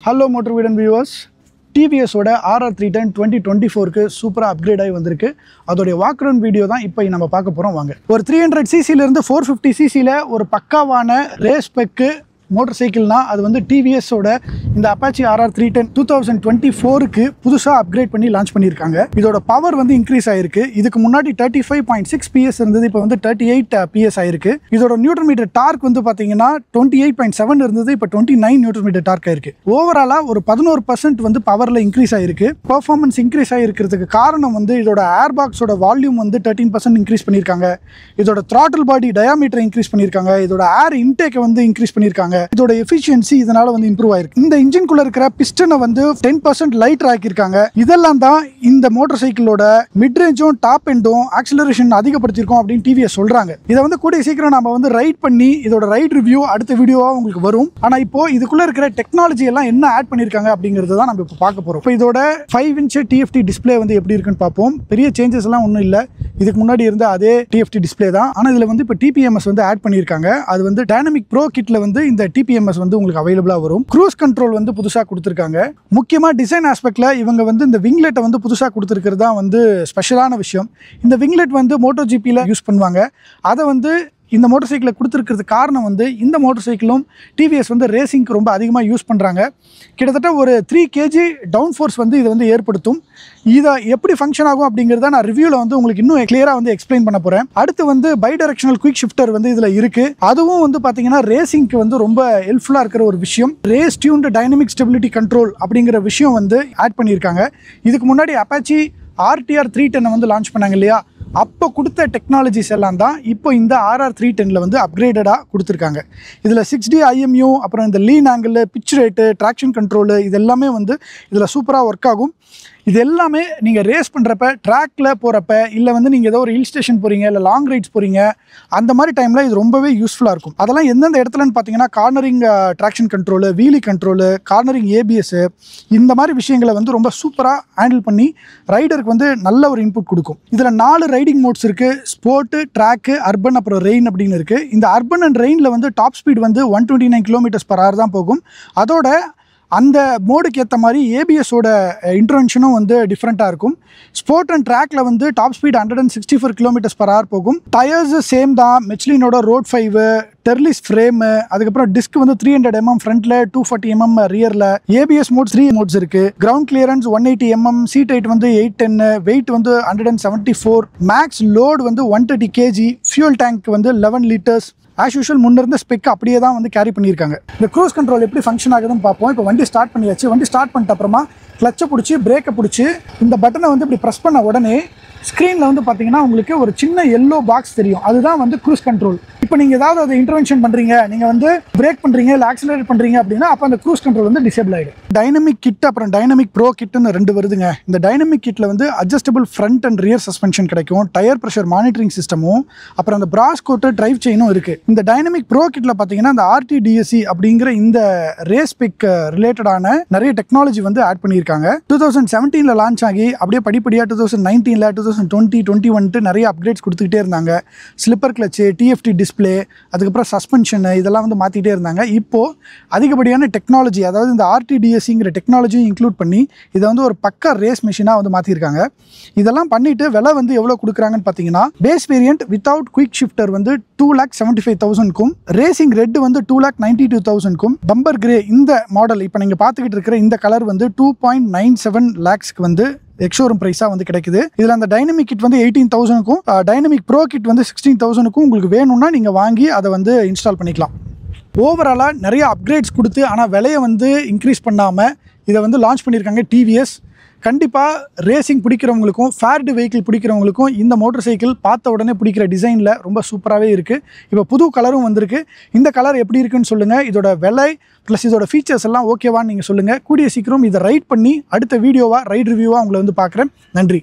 Hello Motor Vision viewers. TVS ஓட RR310 2024 க்கு சூப்பரா அப்கிரேட் ஆகி வந்திருக்கு. அதோட வாக் அரவுண்ட் வீடியோ தான் இப்போ நம்ம பார்க்க போறோம் வாங்க. ஒரு 300cc ல இருந்து 450cc ல ஒரு பக்காவான ரேஸ் ஸ்பெக் மோட்டார் சைக்கிள்னா அது வந்து TVS ஓட இந்த Apache RR310 2024 க்கு புதுசா அப்கிரேட் பண்ணி லான்ச் பண்ணிருக்காங்க. இதோட பவர் வந்து இன்க்ரீஸ் ஆயிருக்கு. இதுக்கு முன்னாடி 35.6 PS இருந்தது, இப்போ வந்து 38 PS ஆயிருக்கு. இதோட நியூட்டன் மீட்டர் டார்க் வந்து பாத்தீங்கன்னா 28.7 இருந்தது, இப்போ 29 நியூட்டன் மீட்டர் டார்க் ஆயிருக்கு. ஓவராலா ஒரு 11% வந்து பவர்ல இன்க்ரீஸ் ஆயிருக்கு. பெர்ஃபார்மன்ஸ் இன்க்ரீஸ் ஆயிருக்கிறதுக்கு காரணம் வந்து இதோட ஏர் பாக்ஸோட வால்யூம் வந்து 13% இன்க்ரீஸ் பண்ணிருக்காங்க. இதோட throttle பாடி டயாமீட்டர் இன்க்ரீஸ் பண்ணிருக்காங்க. இதோட ஏர் இன்டேக் வந்து இன்க்ரீஸ் பண்ணிருக்காங்க. இதோட எஃபிஷியன்சி இதனால வந்து இம்ப்ரூவ் ஆயிருக்கு. இந்த இன்ஜின்குள்ள இருக்கிற பிஸ்டனை வந்து 10% லைட்டர் ஆக்கியிருக்காங்க. இதெல்லாம் தான் இந்த மோட்டார் சைக்கிளோட மிட் ரேஞ்சும் டாப் எண்டும் ஆக்சிலரேஷன் அதிகப்படுத்திருக்கோம் அப்படின்னு TVS சொல்றாங்க. இதை வந்து கூடிய சீக்கிரம் நம்ம வந்து ரைட் பண்ணி இதோட ரைட் ரிவ்யூ அடுத்த வீடியோவா உங்களுக்கு வரும். ஆனா இப்போ இதுக்குள்ள இருக்கிற டெக்னாலஜி எல்லாம் என்ன ஆட் பண்ணிருக்காங்க அப்படிங்கறது தான் நம்ம இப்போ பார்க்க போறோம். இப்போ இதோட 5" TFT டிஸ்பிளே வந்து எப்படி இருக்குன்னு பார்ப்போம். பெரிய சேஞ்சஸ் எல்லாம் ஒன்றும் இல்லை, இதுக்கு முன்னாடி இருந்த அதே TFT டிஸ்பிளே தான். ஆனா இதுல வந்து இப்போ TPMS வந்து ஆட் பண்ணிருக்காங்க. அது வந்து டைனமிக் ப்ரோ கிட்ல வந்து இந்த TPMS வந்து உங்களுக்கு அவைலபிளா வரும். க்ரூஸ் கண்ட்ரோல் வந்து புதுசா கொடுத்திருக்காங்க. முக்கியமா டிசைன் ஆஸ்பெக்ட்ல இவங்க வந்து இந்த விங்லெட்டை வந்து புதுசா கொடுத்திருக்கிறது தான் வந்து ஸ்பெஷலான விஷயம். இந்த விங்லெட் வந்து MotoGPல யூஸ் பண்ணுவாங்க. அதை வந்து இந்த மோட்டார் சைக்கிளை கொடுத்துருக்கிறது காரணம் வந்து இந்த மோட்டார் சைக்கிளும் TVS வந்து ரேசிங்க்கு ரொம்ப அதிகமாக யூஸ் பண்ணுறாங்க. கிட்டத்தட்ட ஒரு 3 kg டவுன் ஃபோர்ஸ் வந்து இது வந்து ஏற்படுத்தும். இதை எப்படி ஃபங்க்ஷன் ஆகும் அப்படிங்கிறத நான் ரிவ்யூவில் வந்து உங்களுக்கு இன்னும் கிளியராக வந்து எக்ஸ்பிளைன் பண்ண போகிறேன். அடுத்து வந்து பை டைரக்ஷனல் குயிக் ஷிஃப்டர் வந்து இதில் இருக்குது. அதுவும் வந்து பார்த்தீங்கன்னா ரேசிங்க்கு வந்து ரொம்ப ஹெல்ப்ஃபுல்லாக இருக்கிற ஒரு விஷயம். Race tuned dynamic stability control அப்படிங்கிற விஷயம் வந்து ஆட் பண்ணியிருக்காங்க. இதுக்கு முன்னாடி Apache RTR310 வந்து லான்ச் பண்ணாங்க இல்லையா, அப்போ கொடுத்த டெக்னாலஜிஸ் எல்லாம் தான் இப்போ இந்த RR310ல வந்து அப்கிரேடடாக கொடுத்துருக்காங்க. இதில் 6D IMU, அப்புறம் இந்த lean angle, pitch rate, traction control, இது எல்லாமே வந்து இதில் சூப்பராக ஒர்க் ஆகும். இது எல்லாமே நீங்கள் ரேஸ் பண்ணுறப்ப, ட்ராக்கில் போகிறப்ப, இல்லை வந்து நீங்கள் ஏதோ ஒரு ஹில் ஸ்டேஷன் போகிறீங்க, இல்லை லாங் ரைட்ஸ் போகிறீங்க, அந்த மாதிரி டைமில் இது ரொம்பவே யூஸ்ஃபுல்லாக இருக்கும். அதெல்லாம் எந்தெந்த இடத்துலன்னு பார்த்தீங்கன்னா cornering traction control, wheelie control, cornering ABS, இந்த மாதிரி விஷயங்களை வந்து ரொம்ப சூப்பராக ஹேண்டில் பண்ணி ரைடருக்கு வந்து நல்ல ஒரு இன்புட் கொடுக்கும். இதில் 4 ரைடிங் மோட்ஸ் இருக்குது. ஸ்போர்ட்டு, ட்ராக்கு, அர்பன், அப்புறம் ரெயின் அப்படின்னு இருக்குது. இந்த அர்பன் அண்ட் ரெயினில் வந்து டாப் ஸ்பீட் வந்து 129 km/h தான் போகும். அதோட அந்த மோடுக்கு ஏற்ற மாதிரி ABSோட இன்டர்வென்ஷனும் வந்து டிஃப்ரெண்ட்டாக இருக்கும். ஸ்போர்ட் அண்ட் ட்ராக்ல வந்து டாப் ஸ்பீட் 164 km/h போகும். டயர்ஸ் சேம் தான். மெச்லினோட ரோட் 5, டெர்லிஸ் ஃப்ரேமு, அதுக்கப்புறம் டிஸ்க் வந்து 300 mm ஃப்ரண்ட்ல, 240 mm ரியர்ல. ABS மோட்ஸ் 3 மோட்ஸ் இருக்கு. Ground clearance 180 mm, seat height வந்து 810, வெயிட் வந்து 174, மேக்ஸ் லோட் வந்து 130 kg, ஃபியூல் டேங்க் வந்து 11 liters. ஆஸ் யூஷுவல் முன்ன இருந்த ஸ்பெக் அப்படியே தான் வந்து கேரி பண்ணியிருக்காங்க. இந்த க்ரூஸ் கண்ட்ரோல் எப்படி ஃபங்க்ஷன் ஆகுதுன்னு பார்ப்போம். இப்போ வண்டி ஸ்டார்ட் பண்ணியாச்சு. வண்டி ஸ்டார்ட் பண்ணிட்ட அப்புறமா கிளச்சை பிடிச்சி, பிரேக்கை பிடிச்சி, இந்த பட்டனை வந்து இப்படி ப்ரெஸ் பண்ண உடனே ஸ்க்ரீனில் வந்து பார்த்தீங்கன்னா உங்களுக்கு ஒரு சின்ன எல்லோ பாக்ஸ் தெரியும். அதுதான் வந்து க்ரூஸ் கண்ட்ரோல். இப்போ நீங்கள் ஏதாவது அதை இன்டர்வென்ஷன் பண்ணுறீங்க, நீங்கள் வந்து பிரேக் பண்ணுறீங்க, இல்லை ஆக்சிலரேட் பண்ணுறீங்க அப்படின்னா அப்போ அந்த க்ரூஸ் கண்ட்ரோல் வந்து டிசேபிள் ஆகிடும். டைனமிக் கிட் அப்புறம் டைனமிக் ப்ரோ கிட்னு 2 வருதுங்க. இந்த டைனமிக் கிட்டில் வந்து adjustable front and rear suspension கிடைக்கும், டயர் ப்ரெஷர் மானிட்டரிங் சிஸ்டமும், அப்புறம் அந்த பிராஸ் கோட்டு டிரைவ் செயினும் இருக்குது. இந்த டைனமிக் ப்ரோ கிட்டில் பார்த்தீங்கன்னா இந்த RTDSC அப்படிங்கிற இந்த ரேஸ் பிக் ரிலேட்டடான நிறைய டெக்னாலஜி வந்து ஆட் பண்ணியிருக்காங்க. 2017ல் லான்ச் ஆகி அப்படியே படிப்படியாக 2019ல் 2020, 21 நிறைய அப்கிரேட்ஸ் கொடுத்துக்கிட்டே இருந்தாங்க. ஸ்லிப்பர் கிளச்சு, TFT டிஸ்பிளே, அதுக்கப்புறம் சஸ்பென்ஷனு, இதெல்லாம் வந்து மாற்றிக்கிட்டே இருந்தாங்க. இப்போது அதிகப்படியான டெக்னாலஜி, அதாவது இந்த RTDSCங்கிற டெக்னாலஜியும் இன்க்ளூட் பண்ணி இதை வந்து ஒரு பக்கா ரேஸ் மிஷினாக வந்து மாற்றிருக்காங்க. இதெல்லாம் பண்ணிட்டு விலை வந்து எவ்வளோ கொடுக்குறாங்கன்னு பார்த்தீங்கன்னா, base variant without quick shifter வந்து 2,75,000க்கும், ரேசிங் ரெட் வந்து 2,92,000க்கும், பம்பர் கிரே இந்த மாடல் இப்போ நீங்கள் பார்த்துக்கிட்டு இருக்கிற இந்த கலர் வந்து 2.97 lakhsக்கு வந்து எக்ஷோரூம் ப்ரைஸாக வந்து கிடைக்குது. இதில் அந்த டைனமிக் கிட் வந்து 18,000க்கும், டைனமிக் ப்ரோ கிட் வந்து 16,000க்கும் உங்களுக்கு வேணும்னா நீங்கள் வாங்கி அதை வந்து இன்ஸ்டால் பண்ணிக்கலாம். ஓவராலாக நிறைய அப்கிரேட்ஸ் கொடுத்து ஆனால் விலையை வந்து இன்க்ரீஸ் பண்ணாமல் இதை வந்து லான்ச் பண்ணியிருக்காங்க TVS. கண்டிப்பாக ரேசிங் பிடிக்கிறவங்களுக்கும், ஃபேர்டு வெஹிக்கிள் பிடிக்கிறவங்களுக்கும் இந்த மோட்டர் சைக்கிள் பார்த்த உடனே பிடிக்கிற டிசைனில் ரொம்ப சூப்பராகவே இருக்குது. இப்போ புது கலரும் வந்திருக்கு. இந்த கலர் எப்படி இருக்குன்னு சொல்லுங்கள். இதோட விலை ப்ளஸ் இதோட ஃபீச்சர்ஸ் எல்லாம் ஓகேவான்னு நீங்கள் சொல்லுங்கள். கூடிய சீக்கிரம் இதை ரைட் பண்ணி அடுத்த வீடியோவாக ரைட் ரிவ்யூவாக உங்களை வந்து பார்க்குறேன். நன்றி.